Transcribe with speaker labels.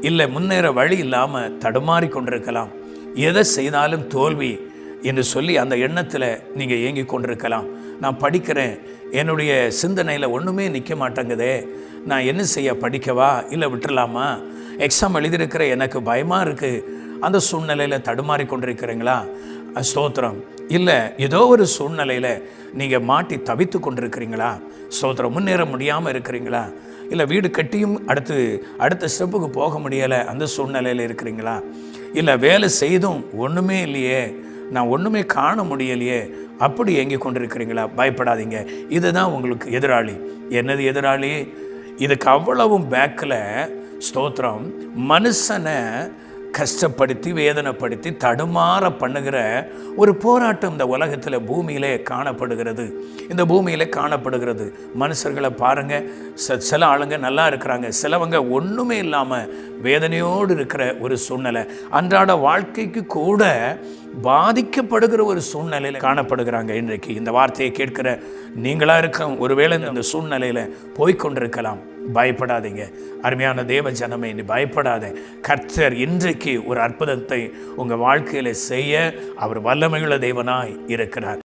Speaker 1: இல்லை முன்னேற வழி இல்லாமல் தடுமாறி கொண்டிருக்கலாம். எதை செய்தாலும் தோல்வி என்று சொல்லி அந்த எண்ணத்தில் நீங்கள் ஏங்கி கொண்டிருக்கலாம். நான் படிக்கிறேன், என்னுடைய சிந்தனையில் ஒன்றுமே நிற்க மாட்டேங்குதே, நான் என்ன செய்ய, படிக்கவா இல்லை விட்டுடலாமா, எக்ஸாம் எழுதியிருக்கிற எனக்கு பயமாக இருக்குது, அந்த சூழ்நிலையில் தடுமாறி கொண்டிருக்கிறீங்களா? ஸ்தோத்திரம். இல்லை ஏதோ ஒரு சூழ்நிலையில் நீங்கள் மாட்டி தவித்து கொண்டிருக்கிறீங்களா? ஸ்தோத்திரம். முன்னேற முடியாமல் இருக்கிறீங்களா? இல்லை வீடு கட்டியும் அடுத்த ஸ்டெப்புக்கு போக முடியலை, அந்த சூழ்நிலையில் இருக்கிறீங்களா? இல்லை வேலை செய்தும் ஒன்றுமே இல்லையே, நான் ஒன்றுமே காண முடியலையே, அப்படி ஏங்கி கொண்டிருக்கிறீங்களா? பயப்படாதீங்க. இதுதான் உங்களுக்கு எதிராளி. என்னது எதிராளி? இதுக்கு அவ்வளவும் பேக்கில் ஸ்தோத்திரம் மனுஷனை கஷ்டப்படுத்தி வேதனைப்படுத்தி தடுமாற பண்ணுகிற ஒரு போராட்டம் இந்த உலகத்தில் பூமியிலே காணப்படுகிறது. இந்த பூமியிலே காணப்படுகிறது. மனுஷர்களை பாருங்கள், சில ஆளுங்க நல்லா இருக்கிறாங்க, சிலவங்க ஒன்றுமே இல்லாமல் வேதனையோடு இருக்கிற ஒரு சூழ்நிலை, அன்றாட வாழ்க்கைக்கு கூட பாதிக்கப்படுகிற ஒரு சூழ்நிலையில் காணப்படுகிறாங்க. இன்றைக்கு இந்த வார்த்தையை கேட்கிற நீங்களாக இருக்க ஒருவேளை இந்த சூழ்நிலையில் போய்கொண்டிருக்கலாம். பயப்படாதீங்க. அருமையான தேவ ஜனமே, நீ பயப்படாத. கர்த்தர் இன்றைக்கு ஒரு அற்புதத்தை உங்கள் வாழ்க்கையில் செய்ய அவர் வல்லமையுள்ள தேவனாய் இருக்கிறார்.